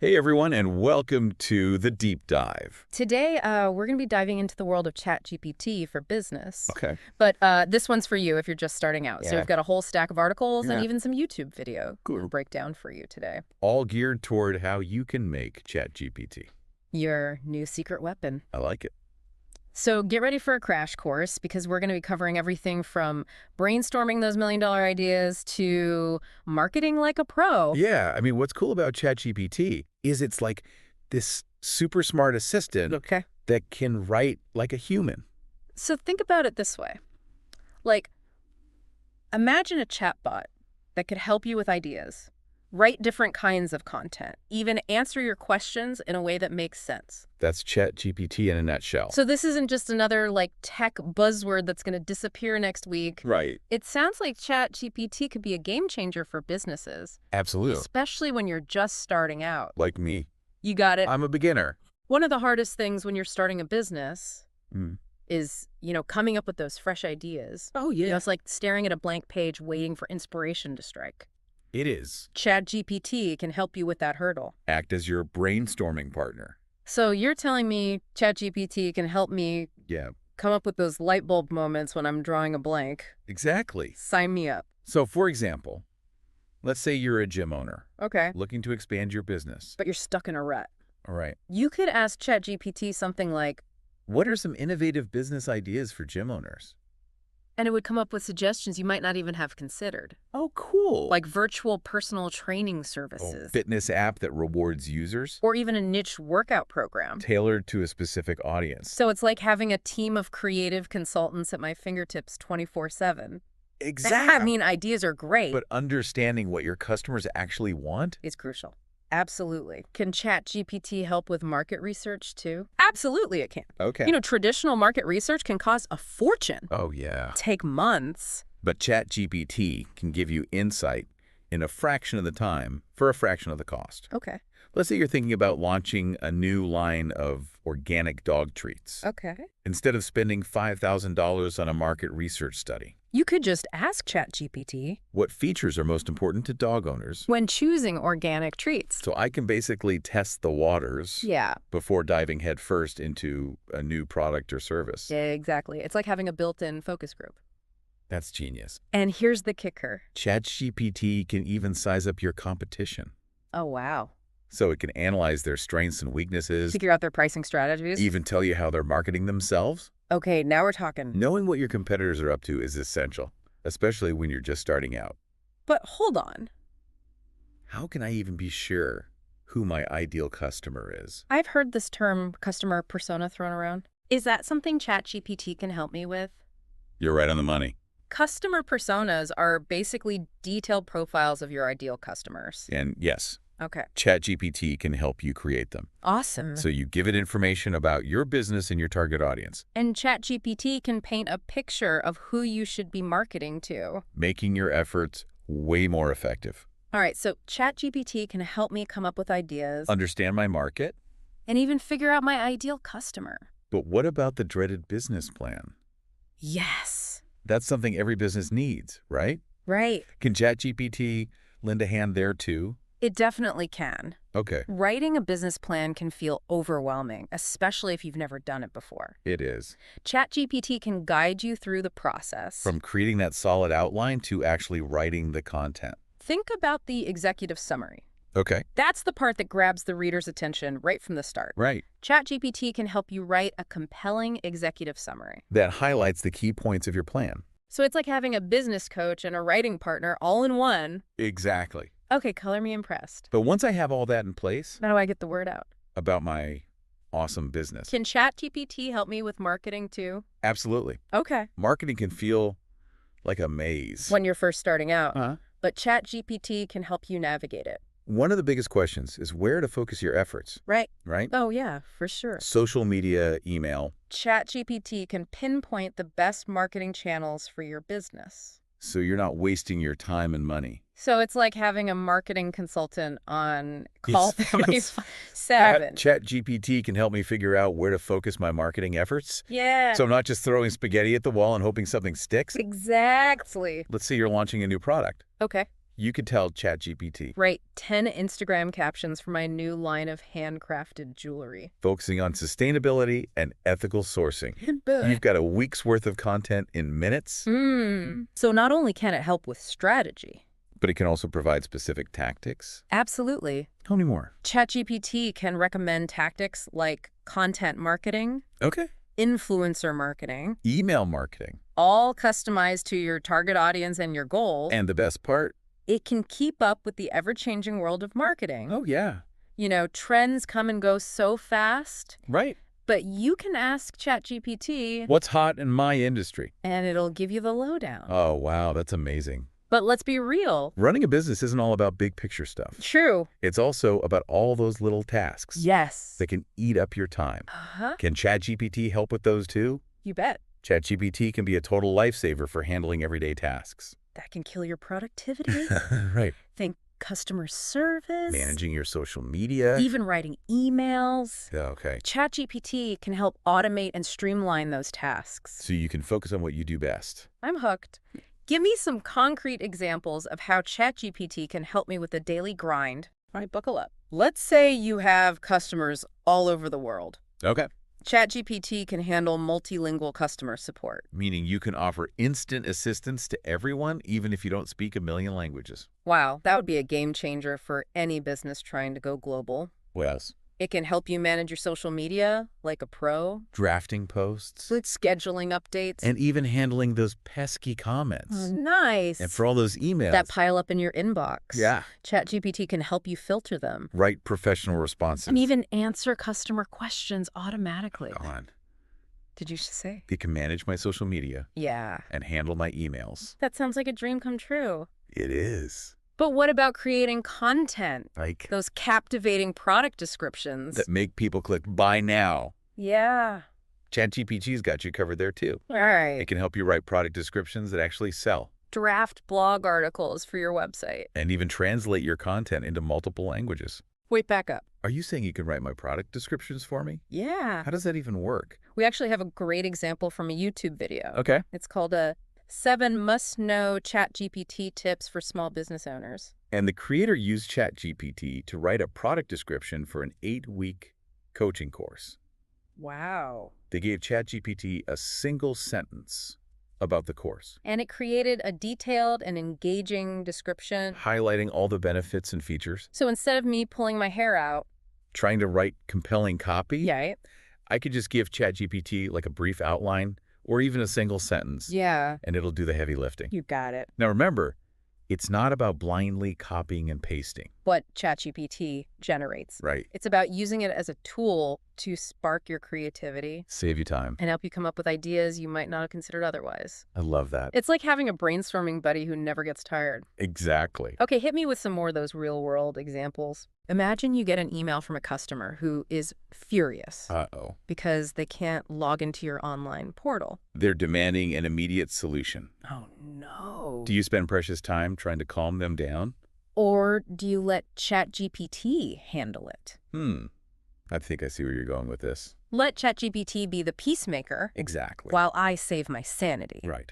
Hey everyone, and welcome to the Deep Dive. Today, we're going to be diving into the world of ChatGPT for business. Okay. But this one's for you if you're just starting out. So Yeah. we've got a whole stack of articles and Yeah. even some YouTube video Cool. to break down for you today. All geared toward how you can make ChatGPT. Your new secret weapon. I like it. So get ready for a crash course because we're going to be covering everything from brainstorming those million-dollar ideas to marketing like a pro. Yeah, I mean, what's cool about ChatGPT is it's like this super smart assistant Okay. that can write like a human. So think about it this way. Like, imagine a chatbot that could help you with ideas, write different kinds of content, even answer your questions in a way that makes sense. That's ChatGPT in a nutshell. So this isn't just another tech buzzword that's going to disappear next week. Right. It sounds like ChatGPT could be a game changer for businesses, Absolutely. especially when you're just starting out. Like me. You got it. I'm a beginner. One of the hardest things when you're starting a business Mm. is, coming up with those fresh ideas. Oh, yeah. It's like staring at a blank page waiting for inspiration to strike. It is. ChatGPT can help you with that hurdle. Act as your brainstorming partner. So you're telling me ChatGPT can help me Yeah, come up with those light bulb moments when I'm drawing a blank. exactly. Sign me up. So, for example, let's say you're a gym owner Okay. looking to expand your business. But you're stuck in a rut. All right. You could ask ChatGPT something like, What are some innovative business ideas for gym owners? and it would come up with suggestions you might not even have considered. Oh, cool. Like virtual personal training a services. fitness app that rewards users, Or even a niche workout program. tailored to a specific audience. So it's like having a team of creative consultants at my fingertips 24/7. Exactly. I mean, ideas are great. But understanding what your customers actually want? Is crucial. Absolutely. Can ChatGPT help with market research too? Absolutely it can. Okay. Traditional market research can cost a fortune. Oh, yeah. Take months. But ChatGPT can give you insight in a fraction of the time for a fraction of the cost. Okay. Let's say you're thinking about launching a new line of organic dog treats. Okay. Instead of spending $5,000 on a market research study. You could just ask ChatGPT What features are most important to dog owners? when choosing organic treats. So I can basically test the waters Yeah, before diving headfirst into a new product or service. exactly. It's like having a built-in focus group. That's genius. And here's the kicker. ChatGPT can even size up your competition. Oh, wow. So it can analyze their strengths and weaknesses, Figure out their pricing strategies. even tell you how they're marketing themselves. Okay, now we're talking. Knowing what your competitors are up to is essential, especially when you're just starting out. But hold on. How can I even be sure who my ideal customer is? I've heard this term customer persona thrown around. Is that something ChatGPT can help me with? You're right on the money. Customer personas are basically detailed profiles of your ideal customers. And yes, Okay. ChatGPT can help you create them. Awesome. So you give it information about your business and your target audience, And ChatGPT can paint a picture of who you should be marketing to. making your efforts way more effective. All right, so ChatGPT can help me come up with ideas Understand my market? and even figure out my ideal customer. But what about the dreaded business plan? Yes. That's something every business needs, right? Right. Can ChatGPT lend a hand there too? It definitely can. Okay, Writing a business plan can feel overwhelming, especially if you've never done it before. it is. ChatGPT can guide you through the process. From creating that solid outline to actually writing the content. Think about the executive summary. Okay, That's the part that grabs the reader's attention right from the start. right. ChatGPT can help you write a compelling executive summary. That highlights the key points of your plan. So it's like having a business coach and a writing partner all in one. Exactly. Okay, color me impressed. But once I have all that in place How do I get the word out? about my awesome business, Can ChatGPT help me with marketing too? absolutely. Okay. Marketing can feel like a maze. When you're first starting out. Uh-huh. But ChatGPT can help you navigate it. One of the biggest questions is where to focus your efforts, Right. right? Oh, yeah, for sure. Social media, email, ChatGPT can pinpoint the best marketing channels for your business. so you're not wasting your time and money. So it's like having a marketing consultant on call Yes. 24/7. ChatGPT can help me figure out where to focus my marketing efforts. Yeah. So I'm not just throwing spaghetti at the wall and hoping something sticks. Exactly. Let's say you're launching a new product. Okay. You could tell ChatGPT, Write 10 Instagram captions for my new line of handcrafted jewelry. focusing on sustainability and ethical sourcing. You've got a week's worth of content in minutes, So not only can it help with strategy. but it can also provide specific tactics. Absolutely. Tell me more. ChatGPT can recommend tactics like content marketing, Okay. influencer marketing, Email marketing. all customized to your target audience and your goals. And the best part? It can keep up with the ever-changing world of marketing. Oh, yeah. You know, trends come and go so fast, Right. but you can ask ChatGPT What's hot in my industry? and it'll give you the lowdown. Oh, wow. That's amazing. But let's be real. Running a business isn't all about big picture stuff. True. It's also about all those little tasks Yes. that can eat up your time. Uh-huh. Can ChatGPT help with those too? You bet. ChatGPT can be a total lifesaver for handling everyday tasks. That can kill your productivity. Right. Think customer service. Managing your social media. Even writing emails. Okay. ChatGPT can help automate and streamline those tasks. So you can focus on what you do best. I'm hooked. Give me some concrete examples of how ChatGPT can help me with the daily grind. All right, buckle up. Let's say you have customers all over the world. Okay. ChatGPT can handle multilingual customer support. Meaning you can offer instant assistance to everyone, even if you don't speak a million languages. Wow, that would be a game changer for any business trying to go global. Yes. It can help you manage your social media like a pro, Drafting posts. scheduling updates. And even handling those pesky comments. Oh, nice. And for all those emails. that pile up in your inbox. Yeah. ChatGPT can help you filter them. Write professional responses. And even answer customer questions automatically. Go on. Did you say? It can manage my social media Yeah. and handle my emails. That sounds like a dream come true. It is. But what about creating content? Like Those captivating product descriptions. that make people click buy now. Yeah. ChatGPT's got you covered there too. All right. It can help you write product descriptions that actually sell Draft blog articles for your website. and even translate your content into multiple languages. Wait, back up. Are you saying you can write my product descriptions for me? Yeah. How does that even work? We actually have a great example from a YouTube video. Okay. It's called 7 must-know ChatGPT tips for small business owners. And the creator used ChatGPT to write a product description for an 8-week coaching course. Wow. They gave ChatGPT a single sentence about the course, And it created a detailed and engaging description. highlighting all the benefits and features. So instead of me pulling my hair out, Trying to write compelling copy, yeah, I could just give ChatGPT like a brief outline or even a single sentence, yeah, and it'll do the heavy lifting. you got it. Now remember, it's not about blindly copying and pasting, What ChatGPT generates. right? It's about using it as a tool to spark your creativity Save you time. and help you come up with ideas you might not have considered otherwise. I love that. It's like having a brainstorming buddy who never gets tired. Exactly. Okay, hit me with some more of those real-world examples. Imagine you get an email from a customer who is furious Uh-oh. because they can't log into your online portal. They're demanding an immediate solution. Oh, no. Do you spend precious time trying to calm them down? Or do you let ChatGPT handle it? I think I see where you're going with this. Let ChatGPT be the peacemaker Exactly. while I save my sanity. Right.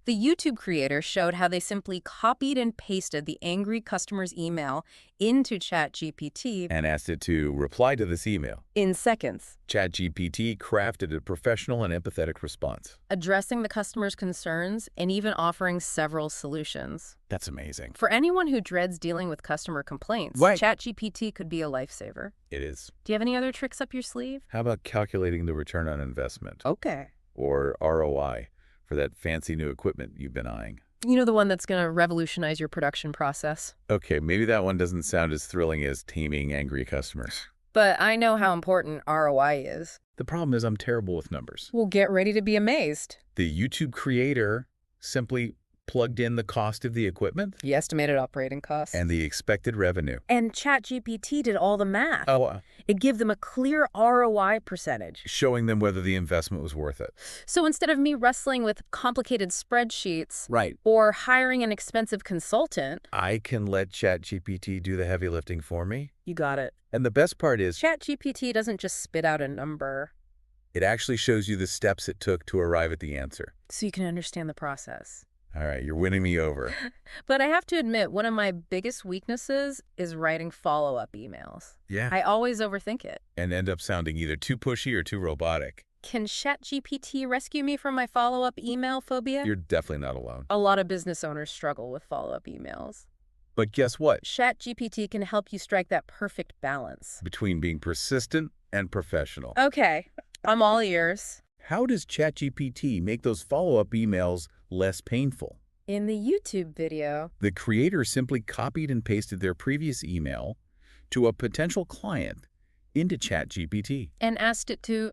The YouTube creator showed how they simply copied and pasted the angry customer's email into ChatGPT And asked it to reply to this email. in seconds, ChatGPT crafted a professional and empathetic response. addressing the customer's concerns and even offering several solutions. That's amazing. For anyone who dreads dealing with customer complaints, Right. ChatGPT could be a lifesaver. It is. Do you have any other tricks up your sleeve? How about calculating the return on investment? Okay. Or ROI for that fancy new equipment you've been eyeing? You know, the one that's going to revolutionize your production process. Okay, maybe that one doesn't sound as thrilling as taming angry customers. But I know how important ROI is. The problem is I'm terrible with numbers. Well, get ready to be amazed. The YouTube creator simply plugged in the cost of the equipment The estimated operating costs. and the expected revenue. And ChatGPT did all the math. Oh, It gave them a clear ROI percentage. showing them whether the investment was worth it. So instead of me wrestling with complicated spreadsheets Right. or hiring an expensive consultant, I can let ChatGPT do the heavy lifting for me. you got it. And the best part is, ChatGPT doesn't just spit out a number, it actually shows you the steps it took to arrive at the answer. so you can understand the process. All right, you're winning me over. But I have to admit, one of my biggest weaknesses is writing follow-up emails. Yeah. I always overthink it. And end up sounding either too pushy or too robotic. Can ChatGPT rescue me from my follow-up email phobia? You're definitely not alone. A lot of business owners struggle with follow-up emails. But guess what? ChatGPT can help you strike that perfect balance. Between being persistent and professional. Okay, I'm all ears. How does ChatGPT make those follow-up emails less painful? In the YouTube video, The creator simply copied and pasted their previous email to a potential client into ChatGPT. and asked it to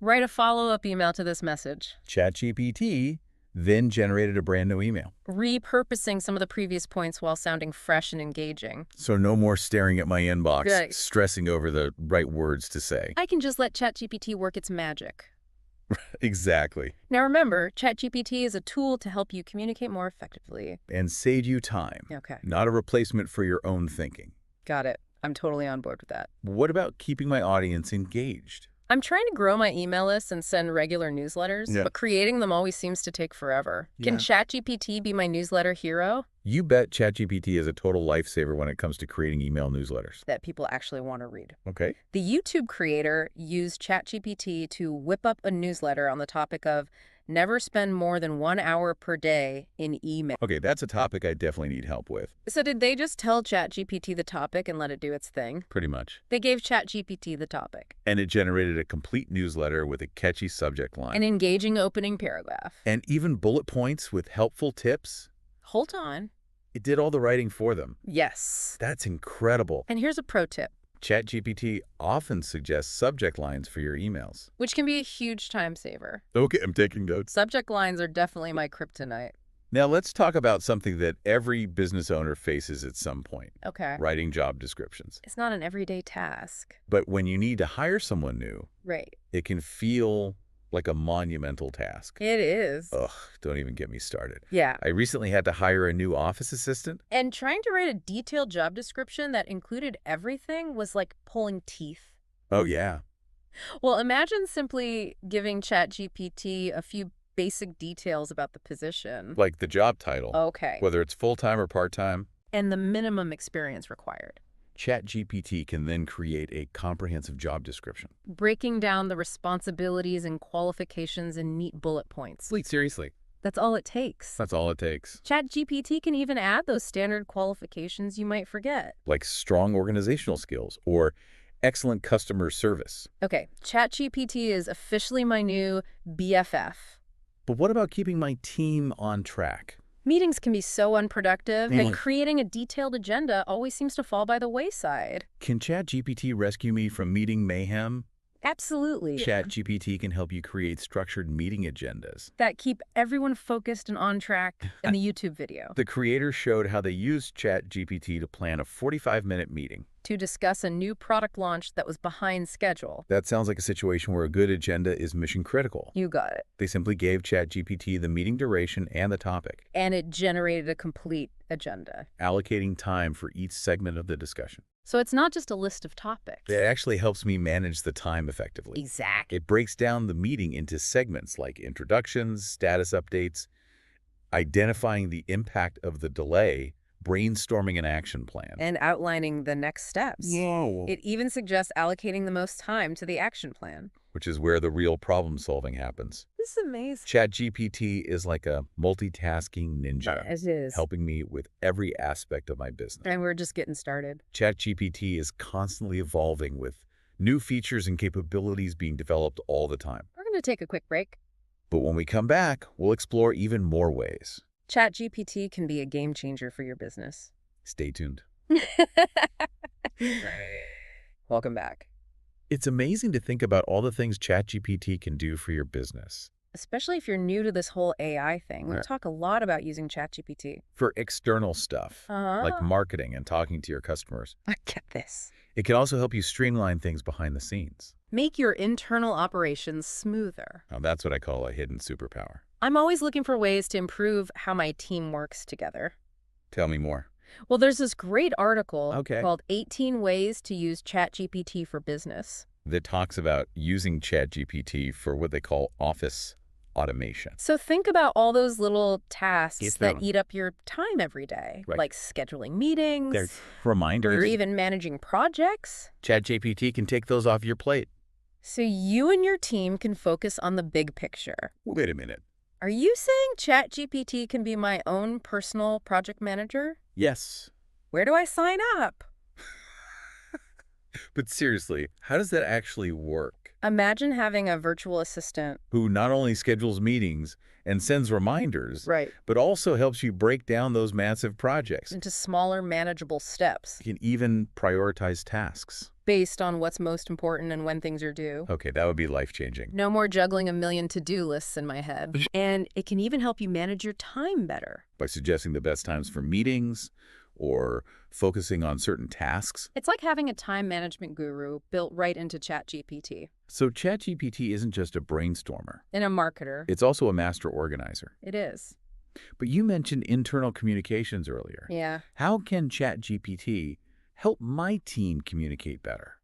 write a follow-up email to this message, ChatGPT then generated a brand new email. repurposing some of the previous points while sounding fresh and engaging. So no more staring at my inbox, Right. stressing over the right words to say. I can just let ChatGPT work its magic. Exactly. Now remember, ChatGPT is a tool to help you communicate more effectively. And save you time. Okay, Not a replacement for your own thinking. got it. I'm totally on board with that. What about keeping my audience engaged? I'm trying to grow my email list and send regular newsletters, Yeah. but creating them always seems to take forever. Yeah. Can ChatGPT be my newsletter hero You bet ChatGPT is a total lifesaver when it comes to creating email newsletters. that people actually want to read? Okay. The YouTube creator used ChatGPT to whip up a newsletter on the topic of never spend more than 1 hour per day in email. Okay, that's a topic I definitely need help with. So did they just tell ChatGPT the topic and let it do its thing? Pretty much. They gave ChatGPT the topic, And it generated a complete newsletter with a catchy subject line. an engaging opening paragraph. And even bullet points with helpful tips. Hold on. It did all the writing for them. Yes. That's incredible. And here's a pro tip, ChatGPT often suggests subject lines for your emails. which can be a huge time saver. Okay, I'm taking notes. Subject lines are definitely my kryptonite. Now let's talk about something that every business owner faces at some point, Okay. writing job descriptions. It's not an everyday task. But when you need to hire someone new, Right. it can feel like a monumental task. It is. Ugh, don't even get me started. Yeah. I recently had to hire a new office assistant. And trying to write a detailed job description that included everything was like pulling teeth. Oh, yeah. Well, imagine simply giving ChatGPT a few basic details about the position. Like the job title, Okay. whether it's full-time or part-time. And the minimum experience required. ChatGPT can then create a comprehensive job description. Breaking down the responsibilities and qualifications in neat bullet points. Wait, seriously? That's all it takes. That's all it takes. ChatGPT can even add those standard qualifications you might forget. Like strong organizational skills or excellent customer service. Okay, ChatGPT is officially my new BFF. But what about keeping my team on track? Meetings can be so unproductive, Mm. and creating a detailed agenda always seems to fall by the wayside. Can ChatGPT rescue me from meeting mayhem? Absolutely. ChatGPT can help you create structured meeting agendas. That keep everyone focused and on track in the YouTube video. The creator showed how they used ChatGPT to plan a 45-minute meeting. To discuss a new product launch that was behind schedule. That sounds like a situation where a good agenda is mission critical. You got it. They simply gave ChatGPT the meeting duration and the topic, And it generated a complete agenda. allocating time for each segment of the discussion. So it's not just a list of topics. It actually helps me manage the time effectively. Exactly. It breaks down the meeting into segments like introductions, status updates, identifying the impact of the delay, brainstorming an action plan. And outlining the next steps. It even suggests allocating the most time to the action plan. Which is where the real problem solving happens. This is amazing. ChatGPT is like a multitasking ninja, It is. helping me with every aspect of my business. And we're just getting started. ChatGPT is constantly evolving with new features and capabilities being developed all the time. We're going to take a quick break. But when we come back, we'll explore even more ways. ChatGPT can be a game changer for your business. Stay tuned. Welcome back. It's amazing to think about all the things ChatGPT can do for your business. Especially if you're new to this whole AI thing. We Right. talk a lot about using ChatGPT. For external stuff, like marketing and talking to your customers. I get this. It can also help you streamline things behind the scenes. Make your internal operations smoother. Now, that's what I call a hidden superpower. I'm always looking for ways to improve how my team works together. Tell me more. Well, there's this great article Okay. called 18 Ways to Use ChatGPT for Business. That talks about using ChatGPT for what they call office automation. So think about all those little tasks It's that them. eat up your time every day, Right. like scheduling They're meetings or reminders. even managing projects. ChatGPT can take those off your plate. So you and your team can focus on the big picture. Wait a minute. Are you saying ChatGPT can be my own personal project manager? Yes. Where do I sign up? But seriously, how does that actually work? Imagine having a virtual assistant. Who not only schedules meetings and sends reminders, Right. but also helps you break down those massive projects. Into smaller, manageable steps You can even prioritize tasks. based on what's most important and when things are due. Okay, that would be life-changing. No more juggling a million to-do lists in my head. And it can even help you manage your time better. By suggesting the best times for meetings or focusing on certain tasks. It's like having a time management guru built right into ChatGPT. So ChatGPT isn't just a brainstormer. And a marketer. It's also a master organizer. It is. But you mentioned internal communications earlier. Yeah. How can ChatGPT help my team communicate better?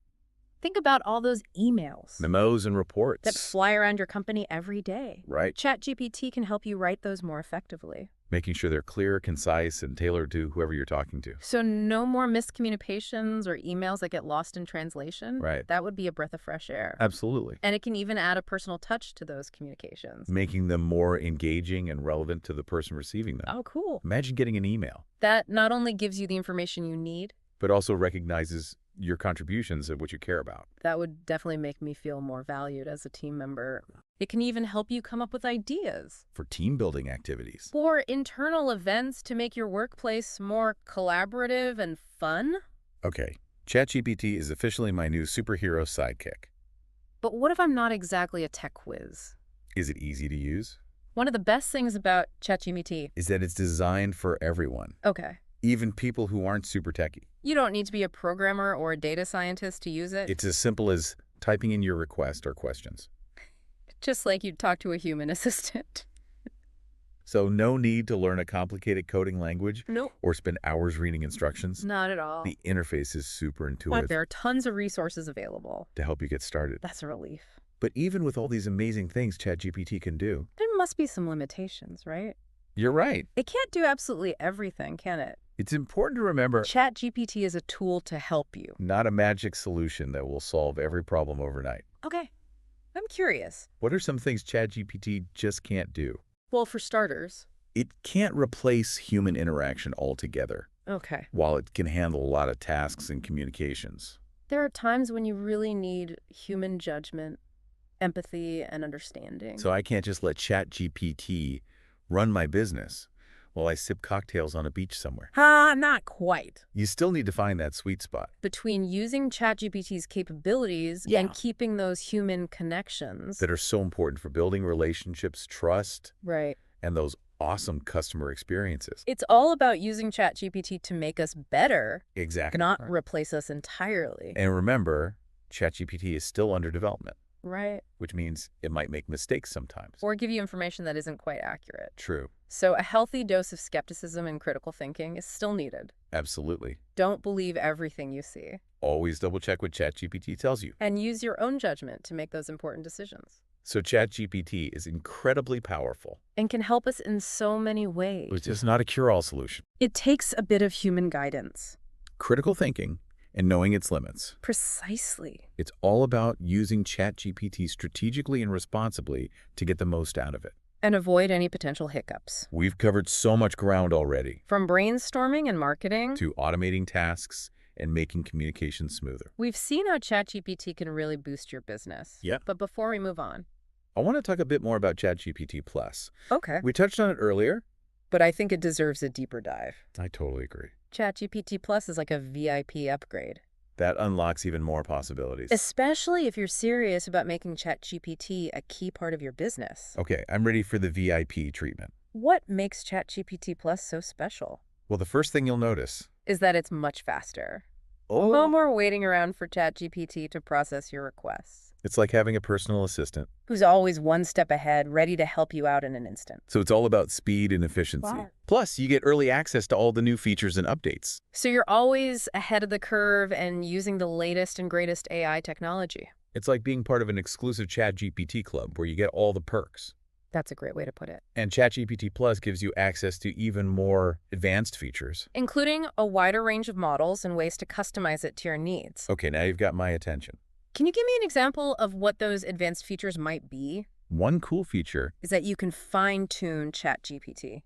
Think about all those emails Memos and reports. that fly around your company every day. Right. ChatGPT can help you write those more effectively. Making sure they're clear, concise, and tailored to whoever you're talking to. So no more miscommunications or emails that get lost in translation. Right. That would be a breath of fresh air. Absolutely. And it can even add a personal touch to those communications. Making them more engaging and relevant to the person receiving them. Oh, cool. Imagine getting an email, That not only gives you the information you need, but also recognizes your contributions and what you care about. that would definitely make me feel more valued as a team member. It can even help you come up with ideas For team building activities. for internal events to make your workplace more collaborative and fun. Okay, ChatGPT is officially my new superhero sidekick. But what if I'm not exactly a tech whiz? Is it easy to use? One of the best things about ChatGPT. Is that it's designed for everyone, Okay. even people who aren't super techy. You don't need to be a programmer or a data scientist to use it. It's as simple as typing in your request or questions. Just like you'd talk to a human assistant. So no need to learn a complicated coding language Nope. or spend hours reading instructions. Not at all. The interface is super But intuitive there are tons of resources available. to help you get started. That's a relief. But even with all these amazing things ChatGPT can do, There must be some limitations, right? you're right. It can't do absolutely everything, can it? It's important to remember ChatGPT is a tool to help you. not a magic solution that will solve every problem overnight. Okay. I'm curious. What are some things ChatGPT just can't do? Well, for starters. It can't replace human interaction altogether, Okay. while it can handle a lot of tasks and communications. There are times when you really need human judgment, empathy, and understanding. So I can't just let ChatGPT run my business while I sip cocktails on a beach somewhere. Not quite. You still need to find that sweet spot. Between using ChatGPT's capabilities Yeah. and keeping those human connections. That are so important for building relationships, trust, Right. and those awesome customer experiences. It's all about using ChatGPT to make us better, Exactly. not replace us entirely. And remember, ChatGPT is still under development, Right. which means it might make mistakes sometimes. Or give you information that isn't quite accurate. True. So a healthy dose of skepticism and critical thinking is still needed. Absolutely. Don't believe everything you see. Always double check what ChatGPT tells you. And use your own judgment to make those important decisions. So ChatGPT is incredibly powerful. And can help us in so many ways. It's just not a cure-all solution. It takes a bit of human guidance. Critical thinking and knowing its limits. Precisely. It's all about using ChatGPT strategically and responsibly to get the most out of it. And avoid any potential hiccups. We've covered so much ground already, From brainstorming and marketing, to automating tasks and making communication smoother. we've seen how ChatGPT can really boost your business. Yeah. But before we move on. I want to talk a bit more about ChatGPT Plus. Okay. We touched on it earlier. But I think it deserves a deeper dive. I totally agree. ChatGPT Plus is like a VIP upgrade. That unlocks even more possibilities. Especially if you're serious about making ChatGPT a key part of your business. Okay, I'm ready for the VIP treatment. What makes ChatGPT Plus so special? Well, the first thing you'll notice. Is that it's much faster. No more waiting around for ChatGPT to process your requests. It's like having a personal assistant. Who's always one step ahead, ready to help you out in an instant. So it's all about speed and efficiency. Wow. Plus, you get early access to all the new features and updates. So you're always ahead of the curve and using the latest and greatest AI technology. It's like being part of an exclusive ChatGPT club where you get all the perks. That's a great way to put it. And ChatGPT Plus gives you access to even more advanced features. Including a wider range of models and ways to customize it to your needs. Okay, now you've got my attention. Can you give me an example of what those advanced features might be? One cool feature Is that you can fine-tune ChatGPT.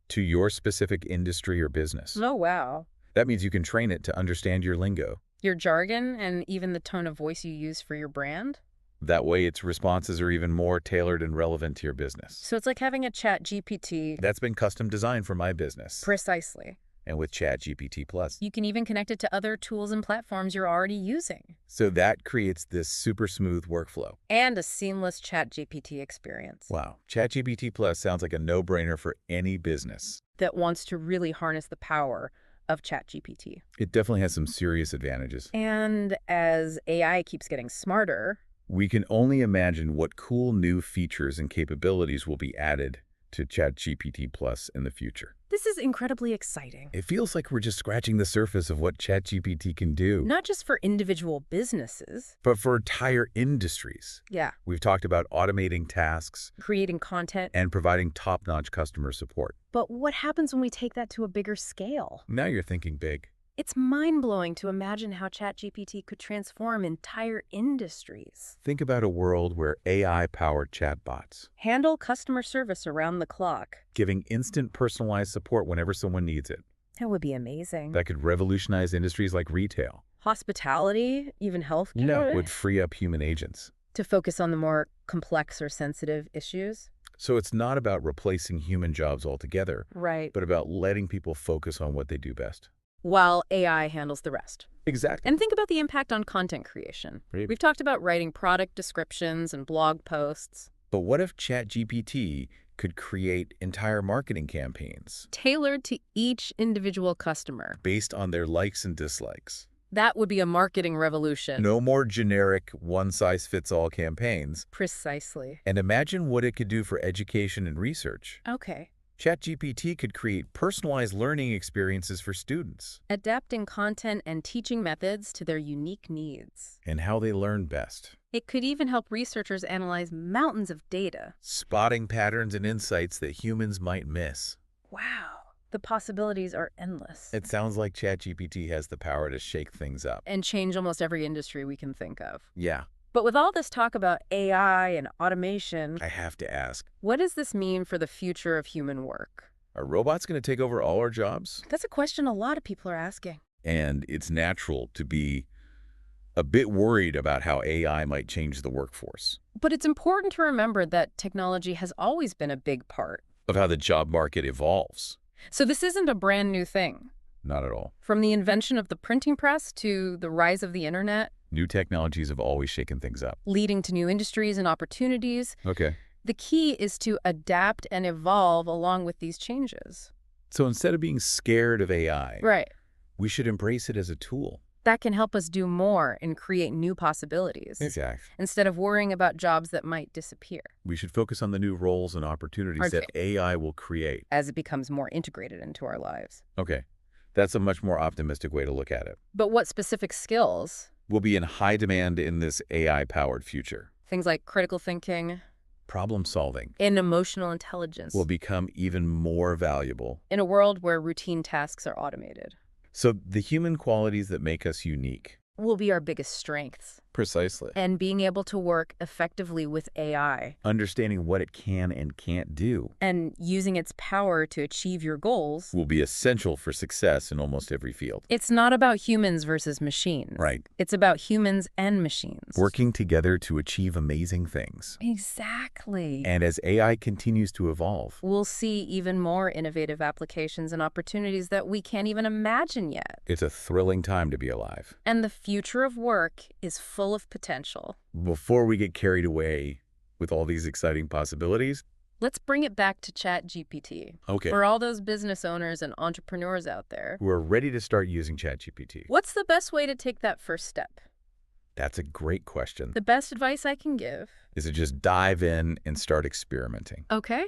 to your specific industry or business. Oh, wow. That means you can train it to understand your lingo. Your jargon and even the tone of voice you use for your brand? That way, its responses are even more tailored and relevant to your business. So it's like having a ChatGPT. That's been custom designed for my business. Precisely. And with ChatGPT Plus. You can even connect it to other tools and platforms you're already using. So that creates this super smooth workflow. And a seamless ChatGPT experience. Wow. ChatGPT Plus sounds like a no-brainer for any business. That wants to really harness the power of ChatGPT. It definitely has some serious advantages. And as AI keeps getting smarter, We can only imagine what cool new features and capabilities will be added to ChatGPT Plus in the future. this is incredibly exciting. It feels like we're just scratching the surface of what ChatGPT can do, Not just for individual businesses. but for entire industries. Yeah. We've talked about automating tasks Creating content. and providing top-notch customer support. But what happens when we take that to a bigger scale? Now you're thinking big. It's mind-blowing to imagine how ChatGPT could transform entire industries. Think about a world where AI-powered chatbots, Handle customer service around the clock. giving instant personalized support whenever someone needs it. That would be amazing. That could revolutionize industries like retail. Hospitality, even healthcare. Would free up human agents. To focus on the more complex or sensitive issues. So it's not about replacing human jobs altogether, Right. but about letting people focus on what they do best. While AI handles the rest. Exactly. And think about the impact on content creation. Right. We've talked about writing product descriptions and blog posts. But what if ChatGPT could create entire marketing campaigns Tailored to each individual customer. based on their likes and dislikes? That would be a marketing revolution. No more generic one-size-fits-all campaigns. Precisely. And imagine what it could do for education and research. Okay. ChatGPT could create personalized learning experiences for students Adapting content and teaching methods to their unique needs. and how they learn best, It could even help researchers analyze mountains of data. spotting patterns and insights that humans might miss. Wow. The possibilities are endless. It sounds like ChatGPT has the power to shake things up. And change almost every industry we can think of. Yeah, But with all this talk about AI and automation, I have to ask, what does this mean for the future of human work? are robots going to take over all our jobs? That's a question a lot of people are asking. And it's natural to be a bit worried about how AI might change the workforce, But it's important to remember that technology has always been a big part. of how the job market evolves. So this isn't a brand new thing. Not at all. From the invention of the printing press to the rise of the internet, New technologies have always shaken things up. leading to new industries and opportunities, Okay. the key is to adapt and evolve along with these changes. So instead of being scared of AI, Right. we should embrace it as a tool. That can help us do more and create new possibilities. Exactly. Instead of worrying about jobs that might disappear We should focus on the new roles and opportunities that AI will create. as it becomes more integrated into our lives. Okay. That's a much more optimistic way to look at it. But what specific skills? Will be in high demand in this AI-powered future. Things like critical thinking Problem solving and emotional intelligence will become even more valuable. in a world where routine tasks are automated. So the human qualities that make us unique. Will be our biggest strengths. Precisely. And being able to work effectively with AI Understanding what it can and can't do and using its power to achieve your goals. will be essential for success in almost every field. It's not about humans versus machines. Right. It's about humans and machines. Working together to achieve amazing things. Exactly. And as AI continues to evolve, We'll see even more innovative applications and opportunities that we can't even imagine yet. it's a thrilling time to be alive. And the future of work is full of potential. Before we get carried away with all these exciting possibilities, Let's bring it back to ChatGPT. okay, For all those business owners and entrepreneurs out there, we're ready to start using ChatGPT. what's the best way to take that first step? That's a great question. The best advice I can give. Is to just dive in and start experimenting. Okay.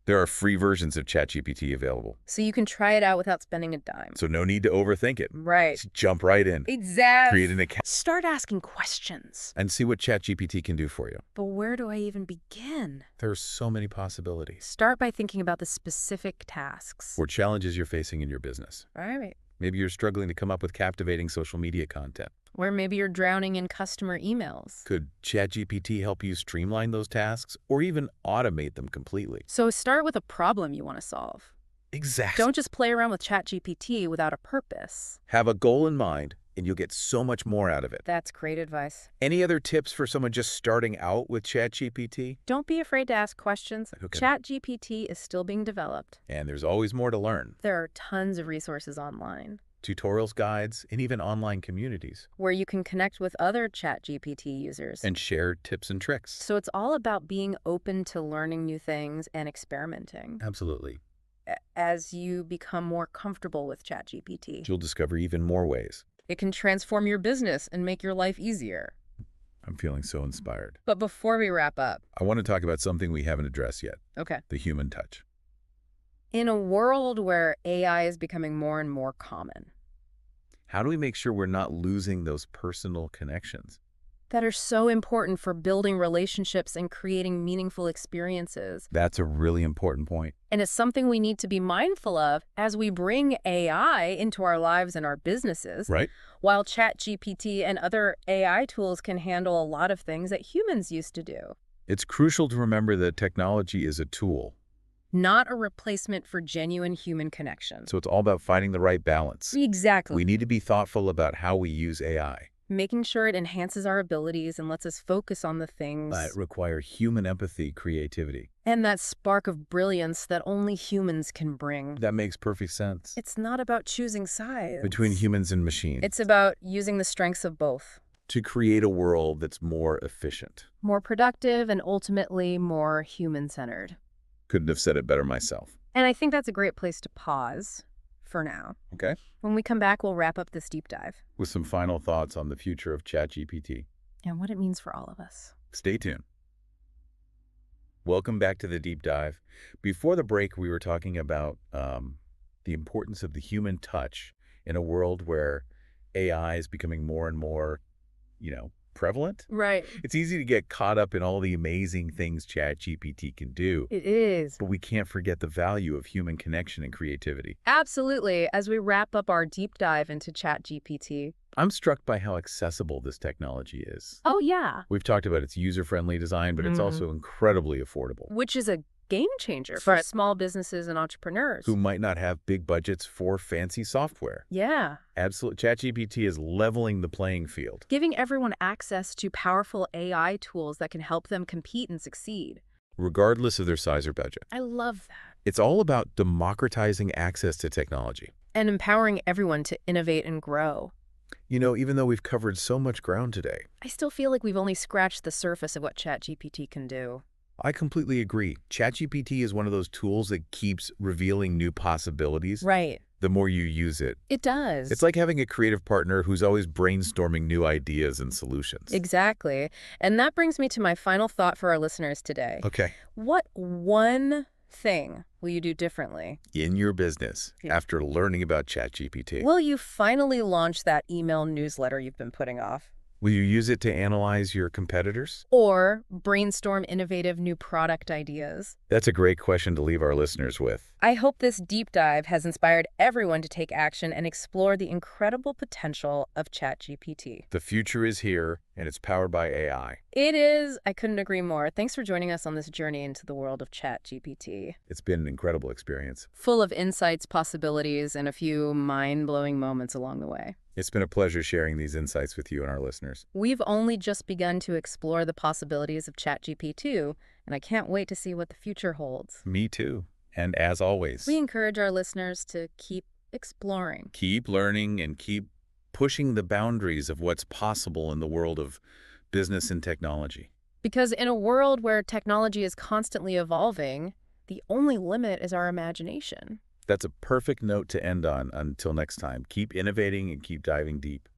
There are free versions of ChatGPT available, So you can try it out without spending a dime. so no need to overthink it. Right. Just jump right in. Exactly. Create an account Start asking questions. and see what ChatGPT can do for you. But where do I even begin? There are so many possibilities. Start by thinking about the specific tasks. Or challenges you're facing in your business. Right. Maybe you're struggling to come up with captivating social media content. Or maybe you're drowning in customer emails. Could ChatGPT help you streamline those tasks or even automate them completely? So start with a problem you want to solve. Exactly. Don't just play around with ChatGPT without a purpose. Have a goal in mind, and you'll get so much more out of it. That's great advice. Any other tips for someone just starting out with ChatGPT? Don't be afraid to ask questions. Okay. ChatGPT is still being developed. And there's always more to learn. There are tons of resources online Tutorials, guides, and even online communities. where you can connect with other ChatGPT users. And share tips and tricks. So it's all about being open to learning new things and experimenting. Absolutely. As you become more comfortable with ChatGPT, You'll discover even more ways. it can transform your business and make your life easier. I'm feeling so inspired. But before we wrap up, I want to talk about something we haven't addressed yet, okay. the human touch. In a world where AI is becoming more and more common, How do we make sure we're not losing those personal connections? that are so important for building relationships and creating meaningful experiences. That's a really important point. And it's something we need to be mindful of as we bring AI into our lives and our businesses. Right? While ChatGPT and other AI tools can handle a lot of things that humans used to do. It's crucial to remember that technology is a tool. Not a replacement for genuine human connection. So it's all about finding the right balance. Exactly. We need to be thoughtful about how we use AI. Making sure it enhances our abilities and lets us focus on the things That require human empathy, creativity. and that spark of brilliance that only humans can bring. That makes perfect sense. It's not about choosing sides. Between humans and machines. It's about using the strengths of both. To create a world that's more efficient. More productive and ultimately more human-centered. Couldn't have said it better myself. And I think that's a great place to pause for now. Okay? When we come back, we'll wrap up this deep dive With some final thoughts on the future of ChatGPT. and what it means for all of us. Stay tuned. Welcome back to the deep dive. Before the break, we were talking about the importance of the human touch in a world where AI is becoming more and more, prevalent. Right. It's easy to get caught up in all the amazing things ChatGPT can do, It is. but we can't forget the value of human connection and creativity. Absolutely. As we wrap up our deep dive into ChatGPT. I'm struck by how accessible this technology is. Oh, yeah. We've talked about its user-friendly design, but it's also incredibly affordable. Which is a game changer for small businesses and entrepreneurs. Who might not have big budgets for fancy software. Yeah. Absolutely. ChatGPT is leveling the playing field. Giving everyone access to powerful AI tools that can help them compete and succeed. Regardless of their size or budget. I love that. It's all about democratizing access to technology. And empowering everyone to innovate and grow. Even though we've covered so much ground today, I still feel like we've only scratched the surface of what ChatGPT can do. I completely agree. ChatGPT is one of those tools that keeps revealing new possibilities. Right. The more you use it. It does. It's like having a creative partner who's always brainstorming new ideas and solutions. Exactly. And that brings me to my final thought for our listeners today. Okay. What one thing will you do differently? In your business, after learning about ChatGPT. Will you finally launch that email newsletter you've been putting off? Will you use it to analyze your competitors? Or brainstorm innovative new product ideas? That's a great question to leave our listeners with. I hope this deep dive has inspired everyone to take action and explore the incredible potential of ChatGPT. The future is here, and it's powered by AI. It is. I couldn't agree more. Thanks for joining us on this journey into the world of ChatGPT. It's been an incredible experience. Full of insights, possibilities, and a few mind-blowing moments along the way. It's been a pleasure sharing these insights with you and our listeners. We've only just begun to explore the possibilities of ChatGPT, and I can't wait to see what the future holds. Me too. And as always, We encourage our listeners to keep exploring. keep learning and keep pushing the boundaries of what's possible in the world of business and technology. Because in a world where technology is constantly evolving, the only limit is our imagination. That's a perfect note to end on. Until next time, keep innovating and keep diving deep.